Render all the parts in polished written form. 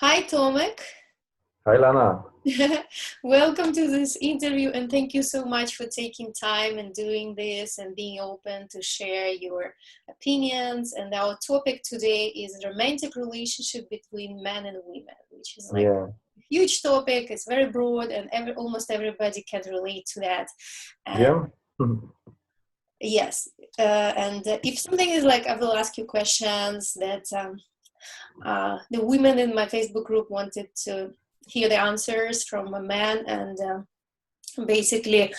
Hi, Tomek. Hi, Lana. Welcome to this interview, and thank you so much for taking time and doing this and being open to share your opinions. And our topic today is romantic relationship between men and women, which is like Yeah, a huge topic. It's very broad, and almost everybody can relate to that. And yeah. yes, and if something is like, I will ask you questions that the women in my Facebook group wanted to hear the answers from a man, and basically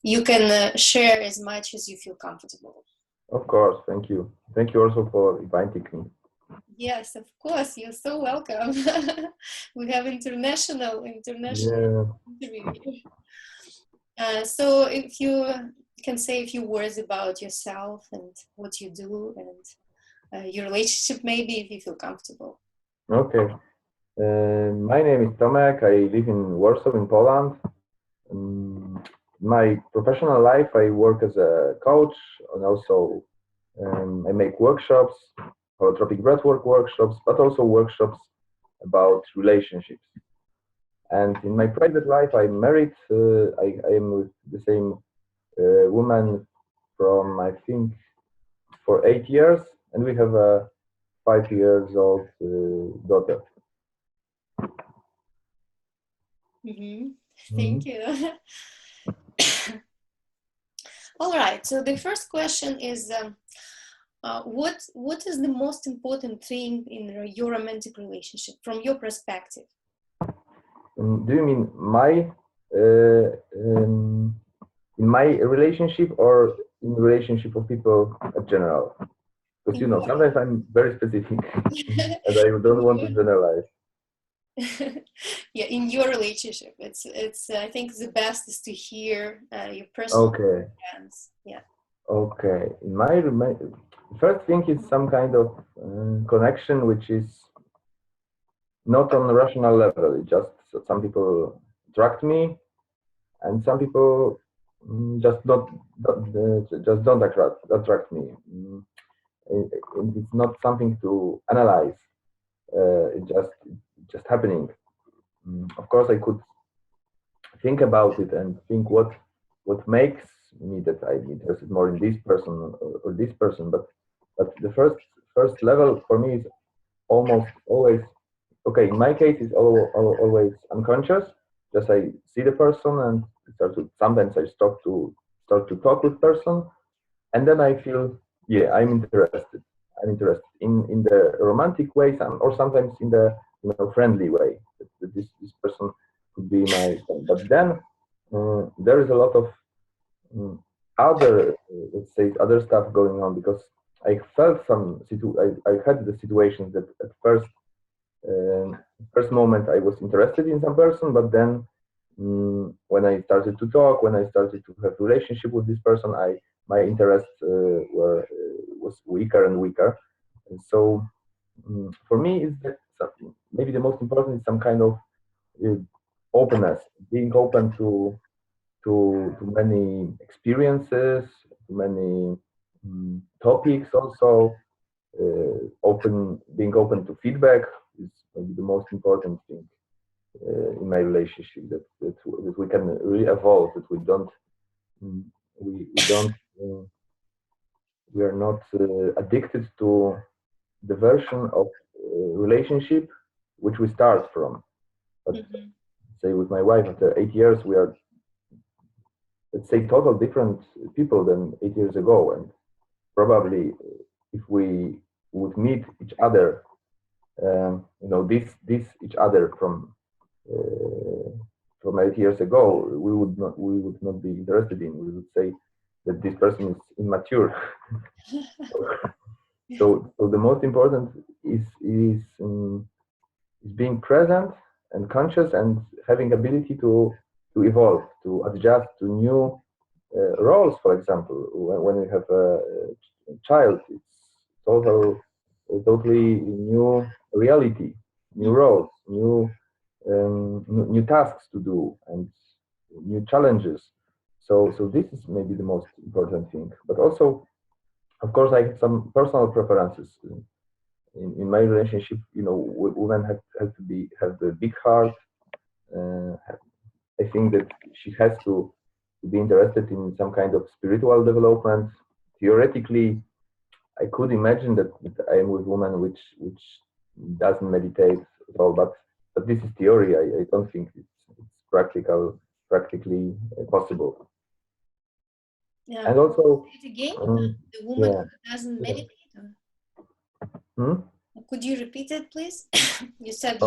you can share as much as you feel comfortable. Of course. Thank you. Thank you also for inviting me. Yes, of course, you're so welcome. We have international Yeah. interview here. So if you can say a few words about yourself and what you do and your relationship, maybe, if you feel comfortable. Okay. My name is Tomek. I live in Warsaw, in Poland. My professional life, I work as a coach, and also I make workshops, holotropic breathwork workshops, but also workshops about relationships. And in my private life, I'm married. I am with the same woman from, I think, for 8 years, and we have a 5 years old daughter. Mm-hmm. Thank Mhm. you. All right. So the first question is, what is the most important thing in your romantic relationship from your perspective? Do you mean uh, um, in my relationship or in relationship of people in general? Because In sometimes I'm very specific and I don't want to your, generalize. yeah, in your relationship, it's. I think the best is to hear your personal Okay, plans. Yeah. okay. My first thing is some kind of connection which is not on a rational level. It just some people attract me, and some people just don't attract me. It's not something to analyze. It just happening. Of course, I could think about it and think what makes me that I'm interested more in this person or this person. But the first level for me is almost always okay. In my case, it's always unconscious. Just I see the person and sometimes I start to talk with person, and then I feel, yeah, I'm interested. I'm interested in the romantic way, or sometimes in the friendly way. That this person could be my friend. But then there is a lot of other, let's say, other stuff going on, because I felt I had the situations that at first moment I was interested in some person, but then when I started to talk, when I started to have relationship with this person, my interests was weaker and weaker. And so for me, is that maybe the most important is some kind of uh, openness, being open to many experiences, to many topics. Also, being open to feedback is maybe the most important thing in my relationship. That we can really evolve. That mm, we don't we are not addicted to the version of relationship which we start from. But Mm-hmm. say with my wife, after 8 years, we are, let's say, total different people than 8 years ago. And probably if we would meet each other, this each other uh, from 8 years ago, we would not be interested in. We would say that this person is immature. So the most important is being present and conscious and having ability to evolve, to adjust to new roles. For example, when you have a child, it's totally new reality, new roles, new tasks to do, and new challenges. So this is maybe the most important thing. But also, of course, I have some personal preferences. in my relationship, women have to have the big heart. I think that she has to be interested in some kind of spiritual development. Theoretically, I could imagine that I am with women which doesn't meditate at all, but this is theory. I don't think it's practically possible. Yeah. And also, again, the woman yeah. who doesn't meditate. Hmm? Could you repeat it, please? You said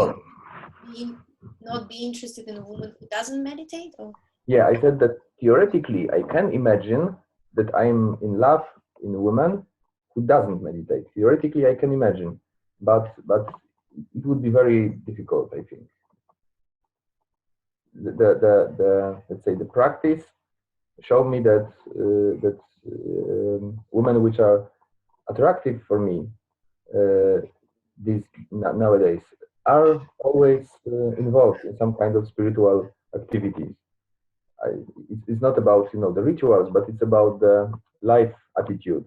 you not be interested in a woman who doesn't meditate, or? Yeah, I said that theoretically I can imagine that I'm in love in a woman who doesn't meditate. Theoretically, I can imagine, but it would be very difficult, I think. The let's say the practice showed me that women which are attractive for me nowadays are always involved in some kind of spiritual activities. It's not about the rituals, but it's about the life attitude.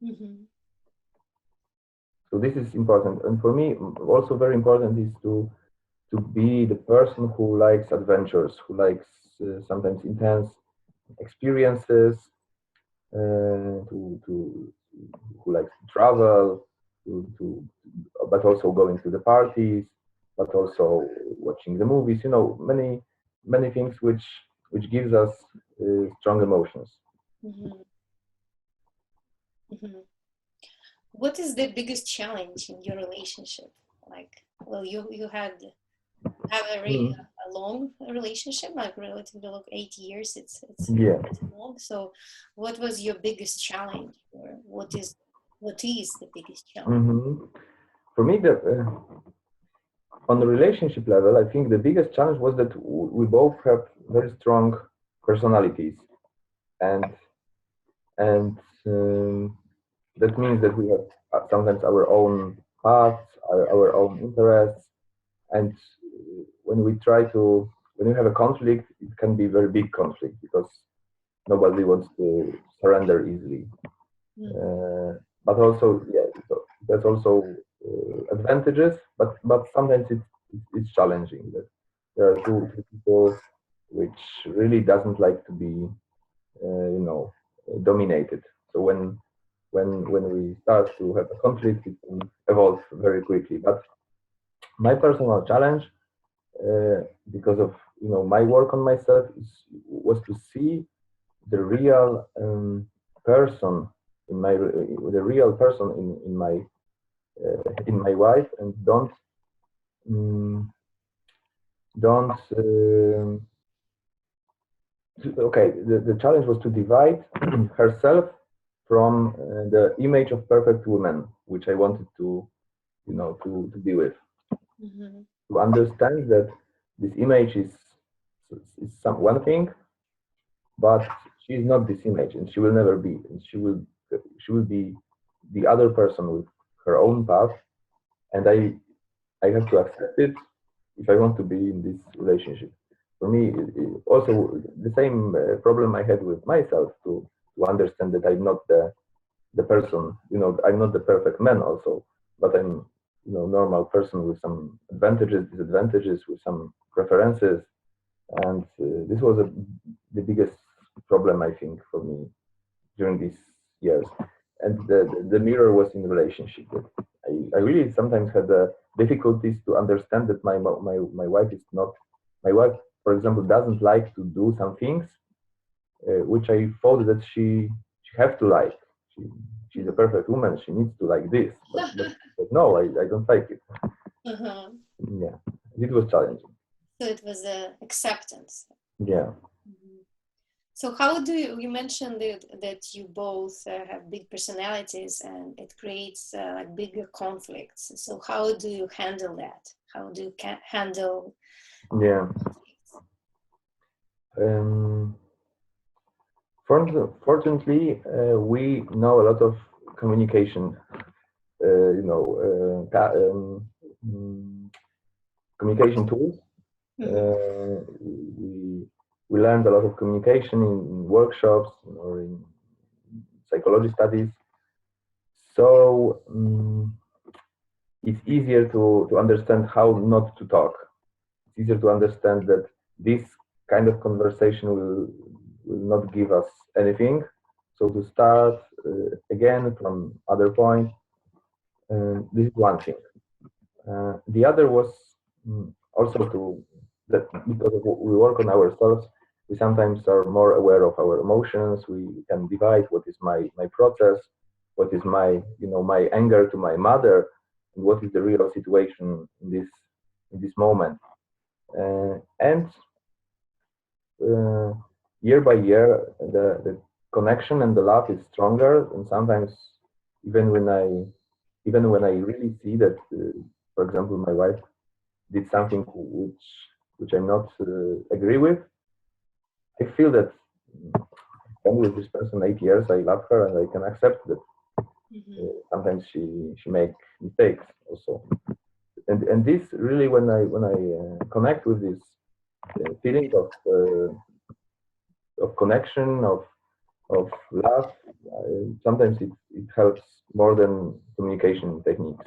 Mm-hmm. So this is important, and for me also very important is to be the person who likes adventures, who likes sometimes intense experiences, who likes to travel, but also going to the parties, but also watching the movies. Many things which gives us strong emotions. Mm-hmm. Mm-hmm. What is the biggest challenge in your relationship? You have a really a long relationship, like relatively long, 8 years. It's yeah. long. So, what was your biggest challenge, or what is the biggest challenge? Mm-hmm. For me, on the relationship level, I think the biggest challenge was that we both have very strong personalities, and that means that we have sometimes our own paths, our own interests, and when we have a conflict, it can be a very big conflict because nobody wants to surrender easily. But also, yeah, so there's also advantages, but sometimes it's challenging that there are two people which really doesn't like to be dominated. So when we start to have a conflict, it can evolve very quickly. But my personal challenge, because of my work on myself, was to see the real person the real person in my wife, and don't okay, the challenge was to divide herself from the image of perfect woman which I wanted to be with. Mm-hmm. To understand that this image is one thing, but she is not this image, and she will never be, and she will be the other person with her own path, and I have to accept it if I want to be in this relationship. For me, also the same problem I had with myself to understand that I'm not the person, I'm not the perfect man also, but I'm normal person with some advantages, disadvantages, with some preferences, and this was the biggest problem I think for me during these years. And the mirror was in the relationship. I really sometimes had difficulties to understand that my wife is not, my wife, for example, doesn't like to do some things which I thought that she have to like. She's a perfect woman. She needs to like this, but no, I don't like it. Uh-huh. Yeah, it was challenging. So it was acceptance. Yeah. Mm-hmm. So how do you mentioned that you both have big personalities, and it creates like bigger conflicts. So how do you handle that? How do you handle? Yeah. Fortunately, we know a lot of communication. Communication tools. We learned a lot of communication in workshops or in psychology studies. So it's easier to understand how not to talk. It's easier to understand that this kind of conversation will not give us anything. So to start again from other point, this is one thing. The other was also that because we work on ourselves, we sometimes are more aware of our emotions. We can divide what is my process, what is my my anger to my mother, and what is the real situation in this moment. And year by year, the connection and the love is stronger. And sometimes, even when I really see that, for example, my wife did something which I'm not agree with, I feel that I've been with this person 8 years. I love her, and I can accept that. Sometimes she makes mistakes also, and this really when I connect with this feeling of connection of love, sometimes it helps more than communication techniques.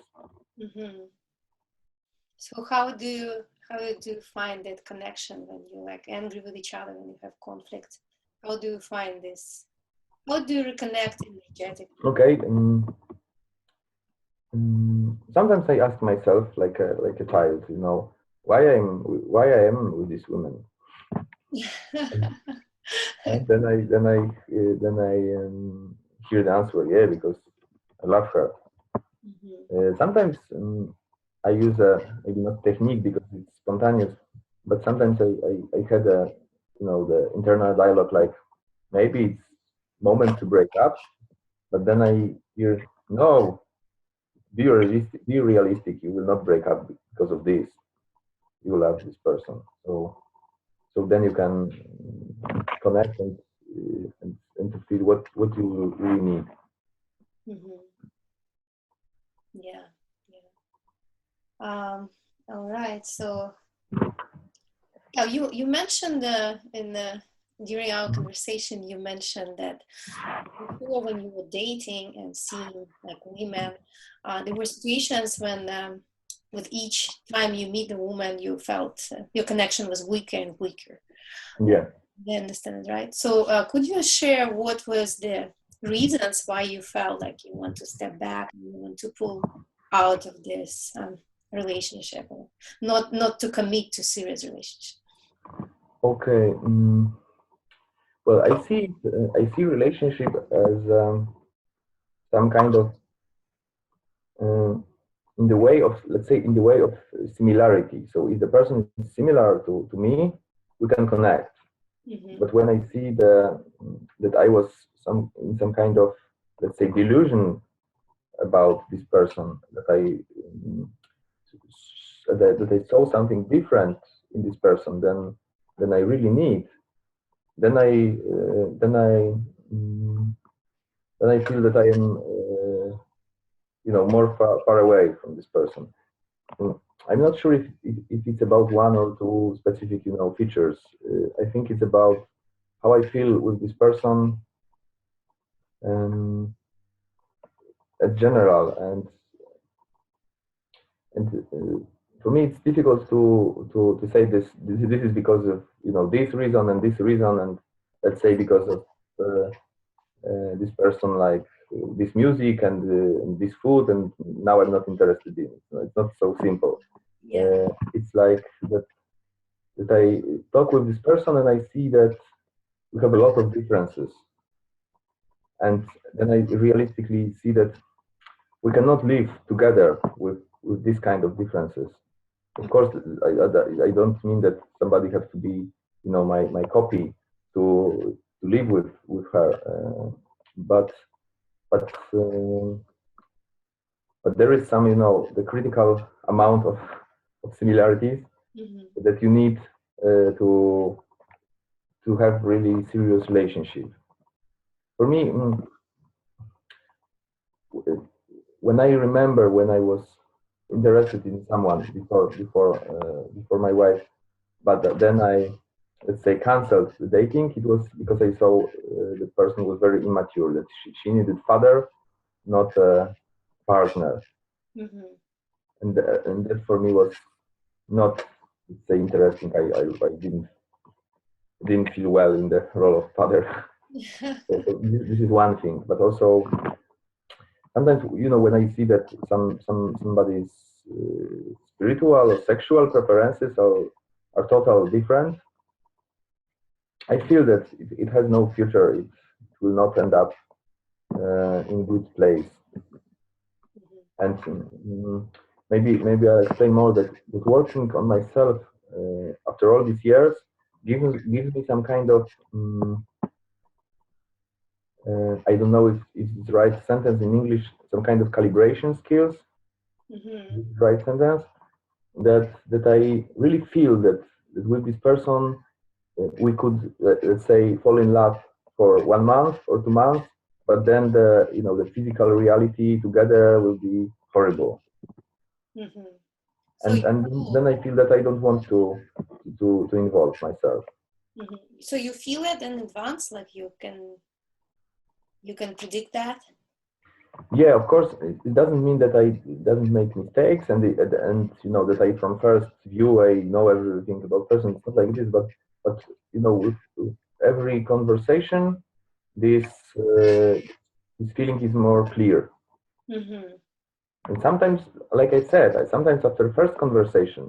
So how do you find that connection when you're like angry with each other, when you have conflict? How do you find this? How do you reconnect energetically? Okay. Sometimes I ask myself, like a child, why I am with this woman. And then I hear the answer, yeah, because I love her. Sometimes I use maybe not technique because it's spontaneous, but sometimes I had the internal dialogue, like maybe it's moment to break up, but then I hear, no, be realistic, you will not break up because of this. You love this person, so then you can connect and to feel what you really need. Yeah. All right. So, you mentioned during our conversation, you mentioned that before, when you were dating and seeing like women, there were situations when with each time you meet a woman, you felt your connection was weaker and weaker. Yeah. I understand it, right? So could you share what was the reasons why you felt like you want to step back, you want to pull out of this relationship, or not to commit to serious relationship? Okay. Well, I see relationship as some kind of in the way of, let's say, in the way of similarity. So if the person is similar to me, we can connect. But when I see that I was in some kind of, let's say, delusion about this person, that I saw something different in this person than I really need, then I feel that I am more far away from this person. I'm not sure if it's about one or two specific features. I think it's about how I feel with this person at general, and for me it's difficult to say this is because of this reason and this reason, and let's say because of this person like this music and this food, and now I'm not interested in it. It's not so simple. Yeah. It's like that I talk with this person and I see that we have a lot of differences, and then I realistically see that we cannot live together with this kind of differences. Of course, I don't mean that somebody has to be my copy to live with her, but there is some the critical amount of similarities that you need to have really serious relationship. For me, when I remember when I was interested in someone before my wife, but then I, let's say, canceled the dating, it was because I saw the person was very immature, that she needed father, not a partner. and that for me was not, let's say, interesting. I didn't feel well in the role of father. So this is one thing, but also sometimes, when I see that somebody's spiritual or sexual preferences are totally different, I feel that it has no future. It will not end up in good place. And maybe I'll explain more that working on myself after all these years gives me some kind of I don't know if it's the right sentence in English, some kind of calibration skills. Right sentence, that I really feel that with this person we could, let's say, fall in love for 1 month or 2 months, but then the physical reality together will be horrible. So and then I feel that I don't want to involve myself. So you feel it in advance, like you can predict that? Yeah, of course. It doesn't mean that I doesn't make mistakes, and that I from first view I know everything about person. It's not like this, but with every conversation, this feeling is more clear. And sometimes, like I said, sometimes after first conversation,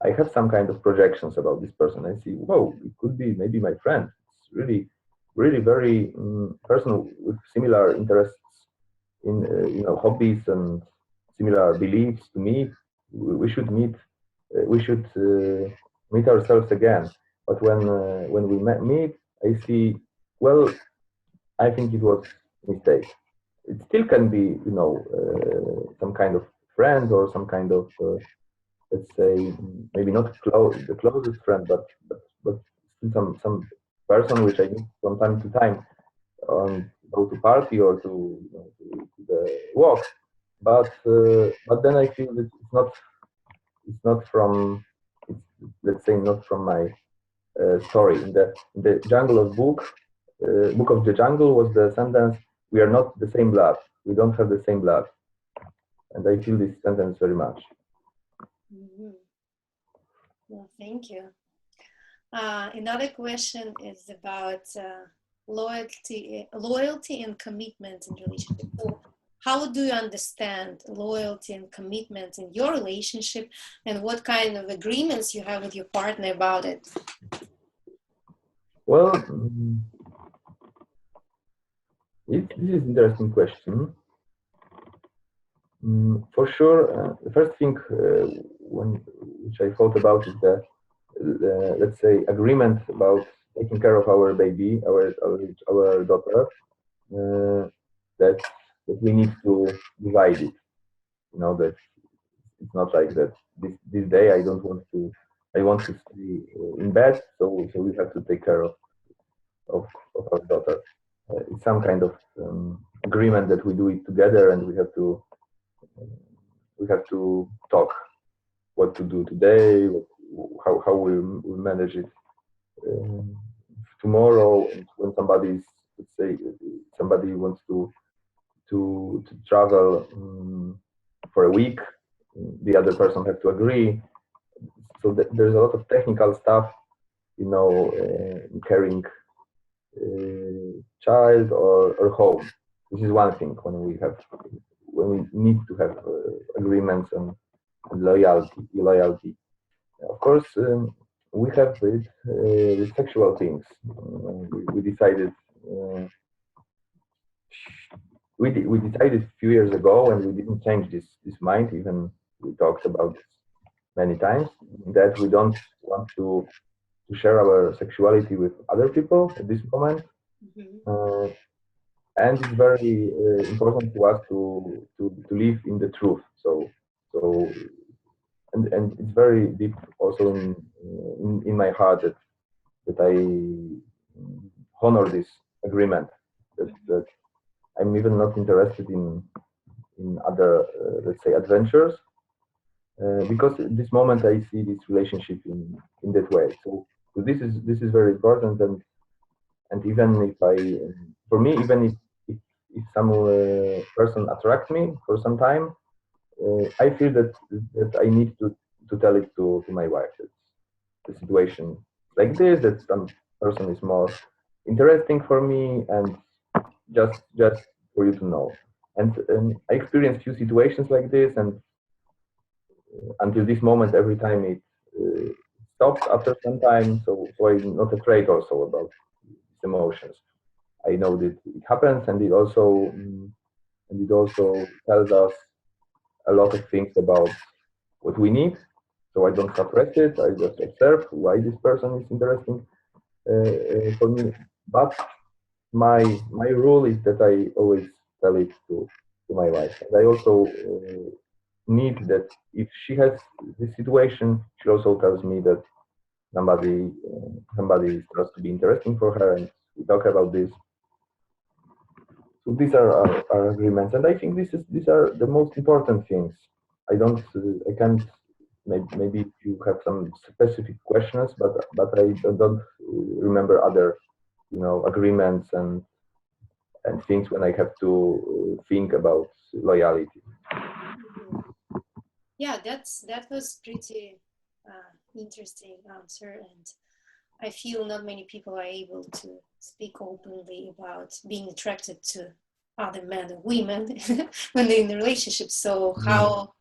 I have some kind of projections about this person. I see, whoa, it could be maybe my friend. It's really, really very person with similar interests in hobbies and similar beliefs to me. We should meet. We should meet ourselves again. But when we meet, I see. Well, I think it was a mistake. It still can be, some kind of friend or some kind of, let's say, maybe not the closest friend, but still some person which I meet from time to time, go to party or to the walk. But then I feel that it's not from, let's say, not from my story. In the Jungle of Book of the Jungle was the sentence, "We are not the same blood. We don't have the same blood." And I feel this sentence very much. Well, thank you. Another question is about loyalty and commitment in relationship. So how do you understand loyalty and commitment in your relationship, and what kind of agreements you have with your partner about it? Well, this is an interesting question. For sure, the first thing which I thought about is the let's say, agreement about taking care of our baby, our daughter, that we need to divide it. That it's not like that. This day I want to stay in bed, so we have to take care of our daughter. It's some kind of agreement that we do it together, and we have to talk what to do today, how we manage it tomorrow. And when let's say, somebody wants to travel for a week, the other person has to agree. So there's a lot of technical stuff, carrying child or home. This is one thing when we need to have agreements and loyalty. Of course, we have with sexual things. We decided. We decided a few years ago, and we didn't change this mind. Even we talked about this many times, that we don't want to share our sexuality with other people at this moment. And it's very important to us to live in the truth. So and it's very deep also in my heart that I honor this agreement. That I'm even not interested in other let's say adventures, because at this moment I see this relationship in that way. So this is very important, and even if for me, even if some person attracts me for some time, I feel that I need to tell it to my wife that the situation like this, that some person is more interesting for me, and just for you to know. And I experienced few situations like this, and until this moment, every time it stops after some time. So I'm not afraid also about these emotions. I know that it happens, and it also tells us a lot of things about what we need. So I don't suppress it. I just observe why this person is interesting for me. But my rule is that I always tell it to my wife. And I also need that if she has this situation, she also tells me that somebody starts to be interesting for her, and we talk about this. So these are our agreements, and I think these are the most important things. I can't. Maybe you have some specific questions, but I don't remember other, agreements and things when I have to think about loyalty. Yeah, that was pretty interesting answer, and I feel not many people are able to speak openly about being attracted to other men and women when they're in a relationship. So how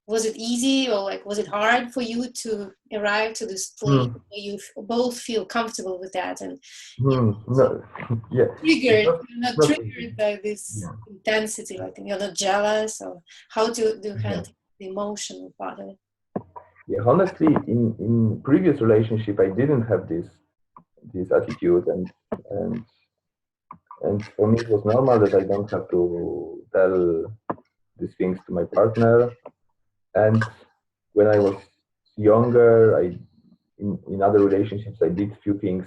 was it easy, or like was it hard for you to arrive to this place where you both feel comfortable with that and No, yeah, you're not not triggered by this intensity, like you're not jealous, or how do you handle the emotional part of it? Yeah, honestly, in previous relationship, I didn't have this attitude, and and for me it was normal that I don't have to tell these things to my partner. And when I was younger, in other relationships I did few things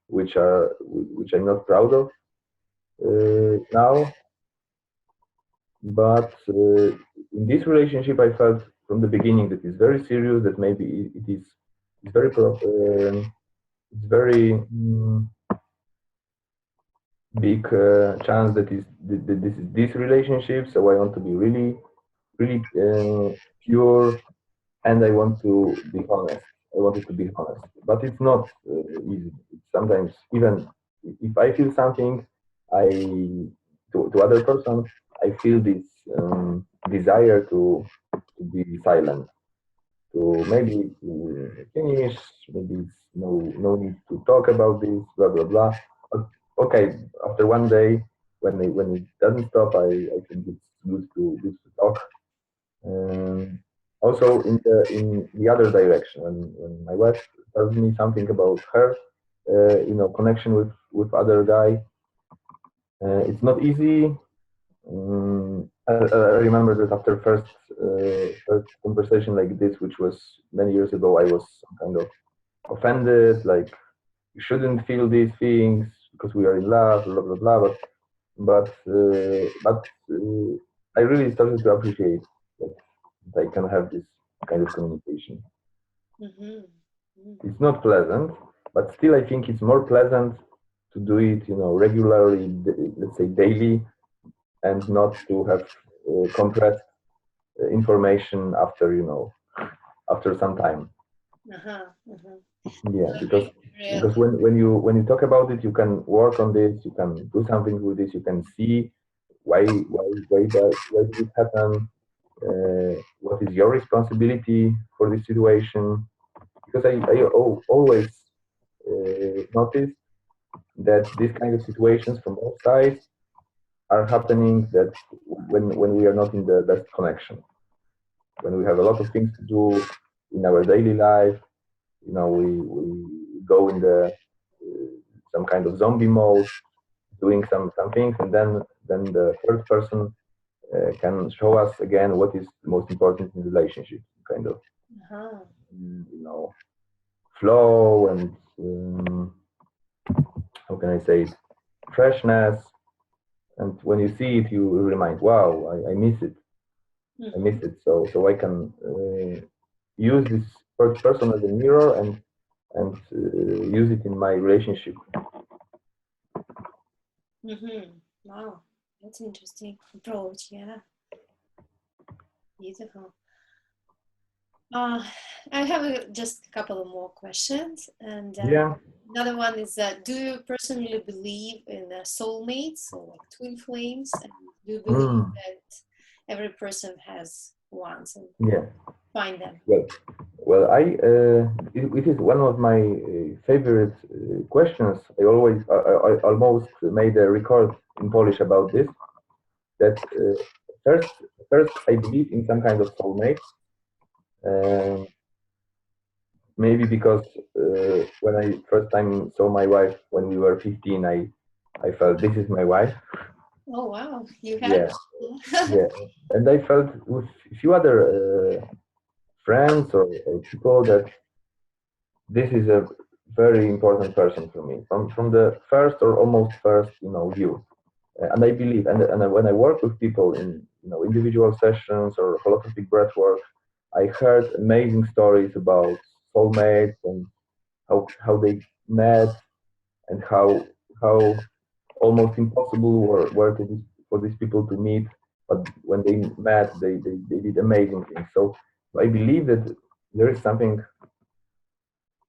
which I'm not proud of now. But in this relationship, I felt from the beginning that it's very serious. That maybe it's very it's very big chance that this is this relationship. So I want to be really pure, and I want to be honest. I wanted to be honest, but it's not easy. Sometimes even if I feel something, I to other person, I feel this desire to be silent, to maybe finish. Maybe it's no need to talk about this, blah blah blah. But okay, after one day, when it doesn't stop, I think it's good to talk. Um, Also in the other direction, when my wife tells me something about her, connection with other guy, it's not easy. I remember that after first conversation like this, which was many years ago, I was kind of offended, like you shouldn't feel these things because we are in love, blah blah blah. But I really started to appreciate that I can have this kind of communication. It's not pleasant, but still I think it's more pleasant to do it, regularly, let's say daily, and not to have compressed information after some time. Yeah, because when you talk about it, you can work on this, you can do something with this, you can see why did it happen, what is your responsibility for this situation. Because I always notice that these kind of situations from both sides are happening that when we are not in the best connection, when we have a lot of things to do in our daily life, we go in the some kind of zombie mode, doing some things, and then the third person can show us again what is most important in relationship, kind of flow and how can I say it, freshness. And when you see it, you remind, wow, I miss it. I miss it. So I can use this first person as a mirror and use it in my relationship. Wow, that's an interesting approach. Yeah. Beautiful. I have just a couple of more questions, and Yeah. another one is do you personally believe in soulmates or like twin flames? And do you believe Mm. that every person has one, so Yeah. find them? Well, it is one of my favorite questions. I almost made a record in Polish about this. That first, first I believe in some kind of soulmate. Um, Maybe because when I first time saw my wife when we were 15, I felt this is my wife. Oh wow, you had. Yeah, yeah. And I felt with a few other friends or people that this is a very important person for me from the first or almost first view. And I believe, and when I work with people in individual sessions or holotropic breathwork, I heard amazing stories about soulmates and how they met and how almost impossible were for these people to meet, but when they met, they did amazing things. So I believe that there is something,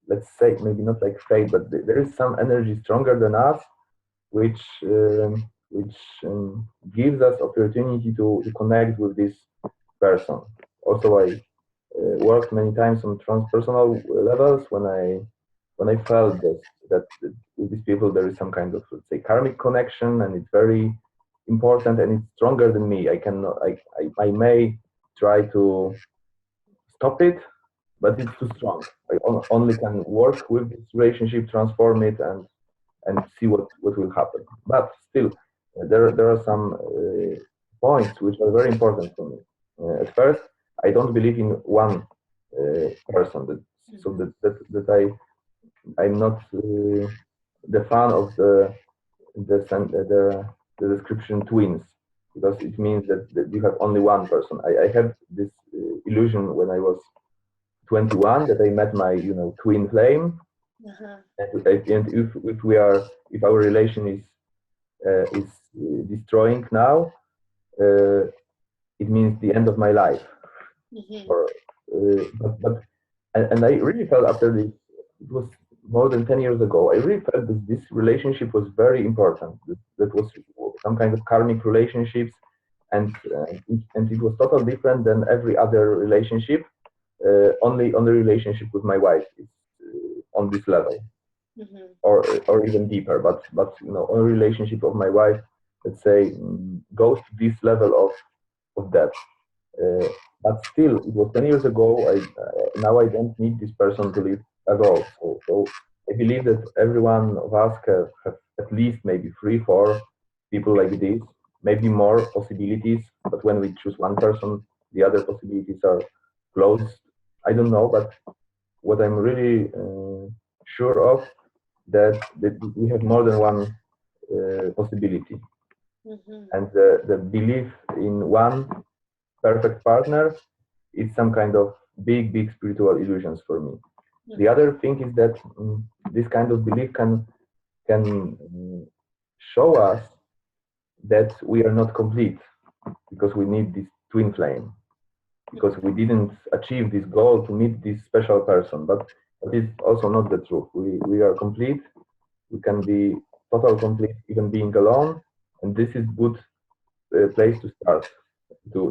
let's say, maybe not like fate, but there is some energy stronger than us, which gives us opportunity to connect with this person. Also, I worked many times on transpersonal levels when I felt that with these people there is some kind of, let's say, karmic connection, and it's very important and it's stronger than me. I cannot, I may try to stop it, but it's too strong. I only can work with this relationship, transform it, and see what will happen. But still, there are some points which are very important for me. At first, I don't believe in one person. I'm not the fan of the description twins, because it means that you have only one person. I had this illusion when I was 21 that I met my twin flame, Uh-huh. and if our relation is destroying now, uh, it means the end of my life. Mm-hmm. Or but and I really felt after this, it was more than 10 years ago, I really felt that this relationship was very important. That was some kind of karmic relationships, and it was totally different than every other relationship. Only relationship with my wife is on this level, Mm-hmm. or even deeper. But only relationship of my wife, let's say, goes to this level of depth. Uh, but still, it was 10 years ago. Now I don't need this person to live at all. So I believe that every one of us have at least maybe 3, 4 people like this, maybe more possibilities. But when we choose one person, the other possibilities are closed. I don't know, but what I'm really sure of, that we have more than one possibility, Mm-hmm. and the belief in one perfect partner is some kind of big spiritual illusions for me. The other thing is that this kind of belief can show us that we are not complete, because we need this twin flame, because we didn't achieve this goal to meet this special person. But it's also not the truth. We are complete. We can be total complete even being alone, and this is good place to start to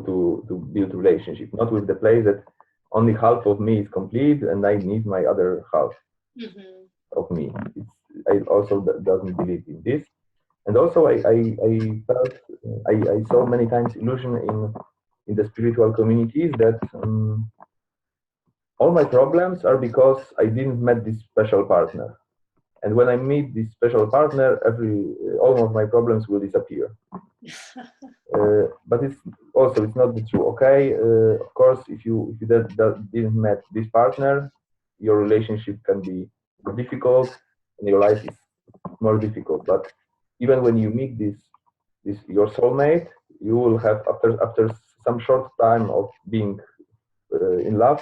build relationship, not with the place that only half of me is complete and I need my other half Mm-hmm. of me. I also doesn't believe in this. And also I felt, I saw many times illusion in the spiritual communities that all my problems are because I didn't met this special partner. And when I meet this special partner, all of my problems will disappear. But it's not the true. Okay, of course, if you didn't met this partner, your relationship can be more difficult, and your life is more difficult. But even when you meet this your soulmate, you will have, after some short time of being in love,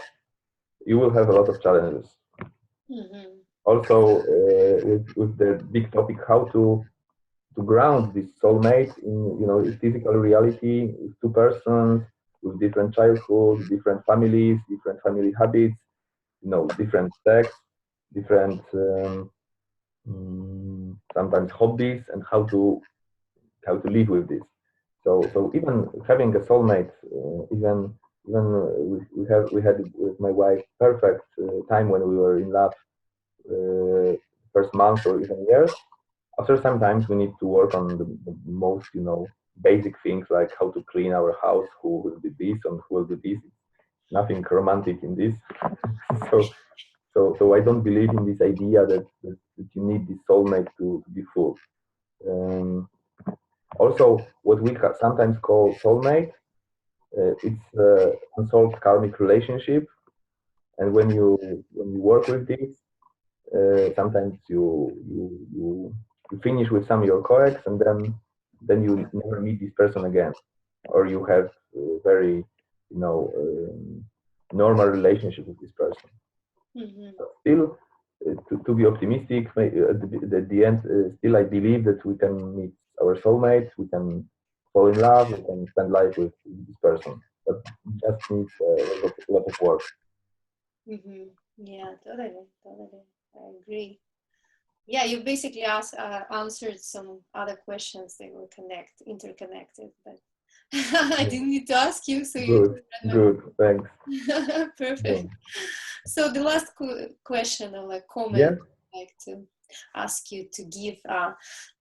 you will have a lot of challenges. Mm-hmm. Also, with the big topic, how to ground this soulmate in physical reality with two persons, with different childhood, different families, different family habits, different sex, different sometimes hobbies, and how to live with this. So even having a soulmate, we had with my wife perfect time when we were in love, first month or even years. After sometimes we need to work on the most basic things like how to clean our house, who will do this and who will do this. Nothing romantic in this. So I don't believe in this idea that you need this soulmate to be full. Also, what we sometimes call soulmate, it's unsolved karmic relationship, and when you work with this, sometimes you finish with some of your colleagues, and then you never meet this person again, or you have very normal relationship with this person. But still, to be optimistic, at the end, still I believe that we can meet our soulmate, we can fall in love, we can spend life with this person, but just needs a lot of work. Yeah, totally. I agree. Yeah, you basically answered some other questions. They were interconnected, but I didn't need to ask you, so Good, thanks. Perfect. So the last question or comment I'd like to ask you to give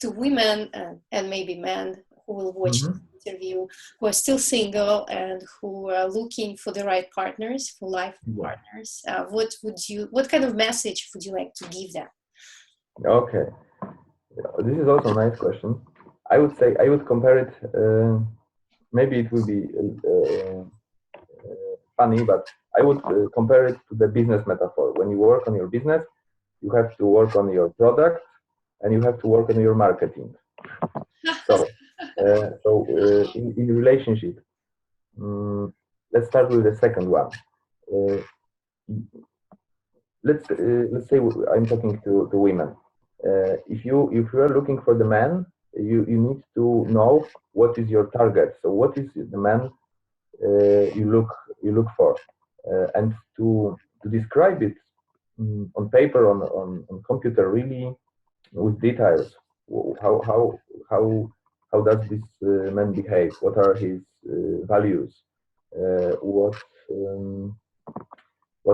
to women and maybe men who will watch this interview, who are still single and who are looking for the right partners, for life partners. What kind of message would you like to give them? Okay, this is also a nice question. I would say I would compare it. Maybe it will be funny, but I would compare it to the business metaphor. When you work on your business, you have to work on your product and you have to work on your marketing. So in relationship, let's start with the second one. Let's say I'm talking to women. If you are looking for the man, you need to know what is your target. So what is the man you look for, and to describe it on paper, on computer, really with details. How does this man behave? What are his values? What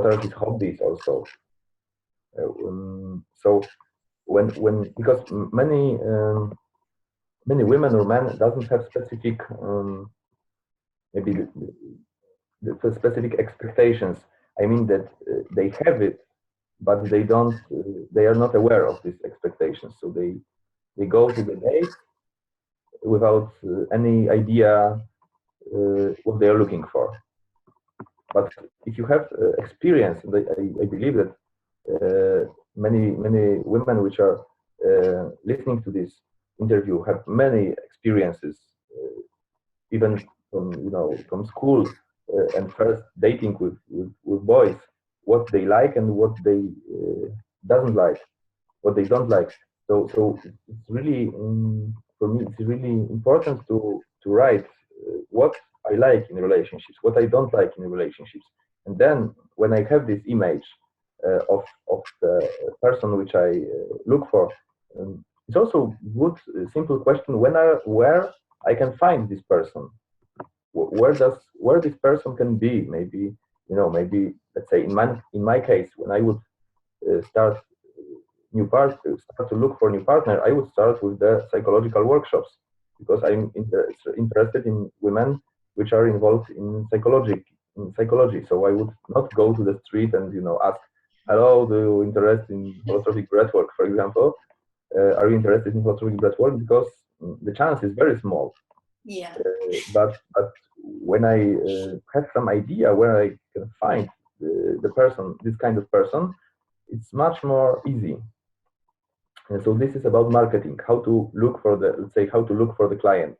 are his hobbies also? So when because many women or men doesn't have specific maybe the specific expectations. I mean that they have it, but they don't. They are not aware of these expectations. So they go to the date without any idea what they are looking for. But if you have experience, and I believe that many women which are listening to this interview have many experiences, even from school and first dating with boys, what they like and what they doesn't like, what they don't like. So it's really for me it's really important to write what I like in relationships, what I don't like in relationships, and then when I have this image of the person which I look for, it's also good simple question: where I can find this person, where this person can be. Maybe let's say in my case, when I would start to look for new partner, I would start with the psychological workshops, because I'm interested in women which are involved in psychology. So I would not go to the street and ask, hello, do you interested in holotropic breathwork, for example? Are you interested in holotropic breathwork? Because the chance is very small. Yeah. But when I have some idea where I can find the person, this kind of person, it's much more easy. And so this is about marketing, how to look for the client.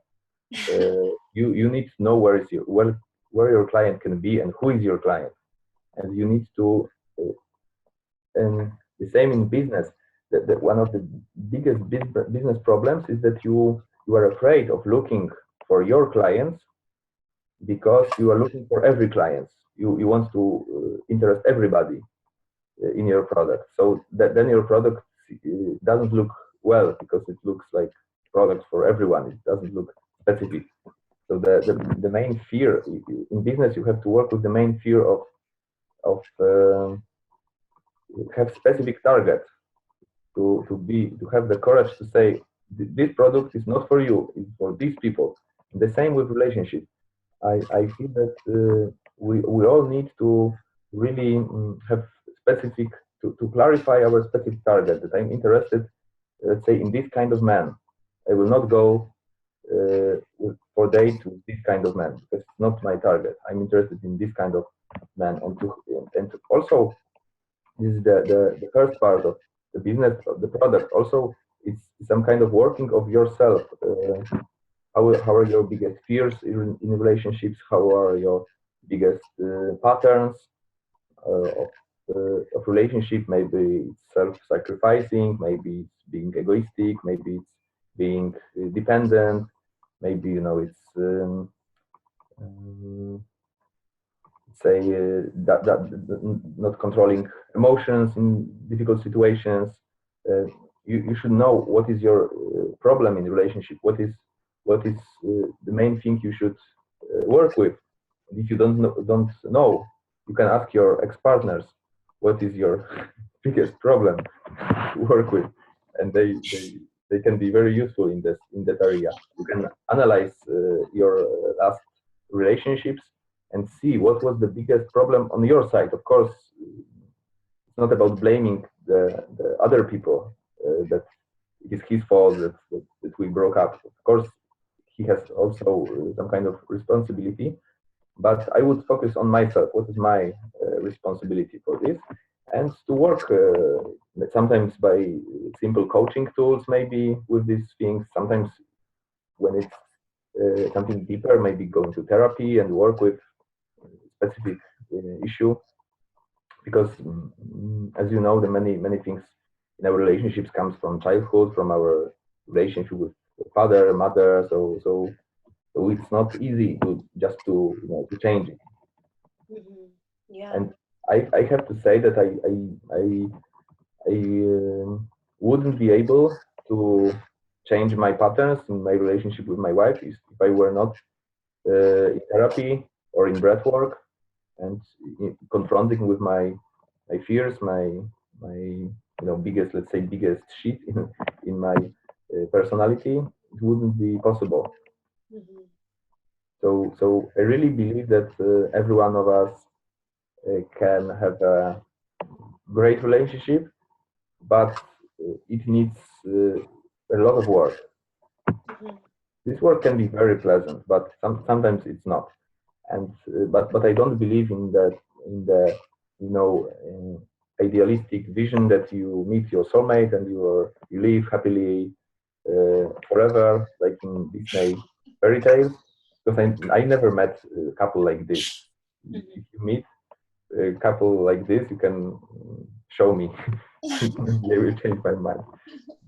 You need to know where your client can be and who is your client, and you need to. And the same in business. That one of the biggest business problems is that you are afraid of looking for your clients, because you are looking for every client. You want to interest everybody in your product. So that then your product doesn't look well because it looks like products for everyone. It doesn't look specific. So the main fear in business, you have to work with the main fear of have specific target to have the courage to say this product is not for you, it's for these people. The same with relationships. I feel that we all need to really have specific to clarify our specific target. That I'm interested, let's say, in this kind of man. I will not go for date with this kind of man because it's not my target. I'm interested in this kind of man, and also this is the first part of the business of the product. Also, it's some kind of working of yourself. How are your biggest fears in relationships? How are your biggest patterns of relationship? Maybe it's self-sacrificing, maybe it's being egoistic, maybe it's being dependent, maybe it's say that not controlling emotions in difficult situations. You should know what is your problem in relationship. What is the main thing you should work with. And if you don't know, you can ask your ex-partners what is your biggest problem to work with, and they can be very useful in that area. You can analyze your last relationships and see what was the biggest problem on your side. Of course, it's not about blaming the other people that it is his fault that we broke up. Of course, he has also some kind of responsibility, but I would focus on myself. What is my responsibility for this? And to work sometimes by simple coaching tools, maybe with these things. Sometimes when it's something deeper, maybe going to therapy and work with specific issue. Because as you know, the many things in our relationships comes from childhood, from our relationship with father, mother. So it's not easy to change it. Mm-hmm. Yeah. And I have to say that I wouldn't be able to change my patterns in my relationship with my wife if I were not in therapy or in breathwork and confronting with my fears, my biggest shit in my personality. It wouldn't be possible. Mm-hmm. So I really believe that every one of us can have a great relationship, but it needs a lot of work. Mm-hmm. This work can be very pleasant, but sometimes it's not. And but I don't believe in the idealistic vision that you meet your soulmate and you live happily forever, like in Disney fairy tales. Because I never met a couple like this. Mm-hmm. If you meet a couple like this, you can show me. They will change my mind.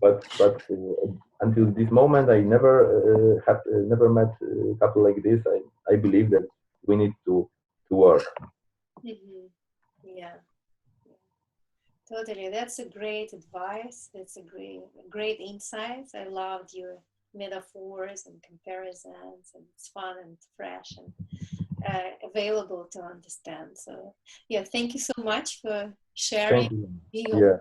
But until this moment, I never met a couple like this. I believe that we need to work. Mm-hmm. Yeah. Totally. That's a great advice. That's a great insights. I loved your metaphors and comparisons, and it's fun and fresh and available to understand. So yeah, thank you so much for sharing, being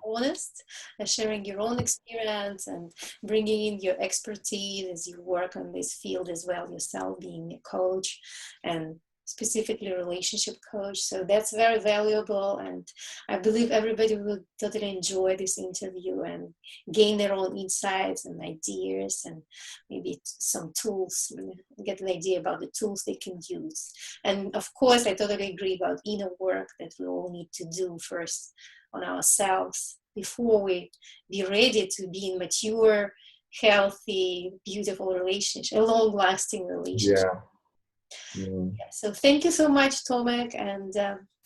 honest, and sharing your own experience and bringing in your expertise as you work on this field as well yourself, being a coach and specifically a relationship coach. So that's very valuable, and I believe everybody will totally enjoy this interview and gain their own insights and ideas and maybe some tools, get an idea about the tools they can use. And of course, I totally agree about inner work that we all need to do first on ourselves before we be ready to be in mature, healthy, beautiful relationship, a long-lasting relationship. Yeah. So thank you so much, Tomek, and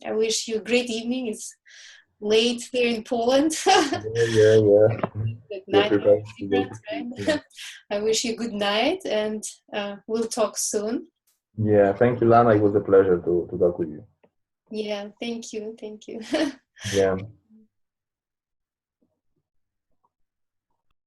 I wish you a great evening. It's late here in Poland. Yeah. Good night, right? I wish you good night, and we'll talk soon. Yeah, thank you, Lana. It was a pleasure to talk with you. Yeah, thank you. Yeah.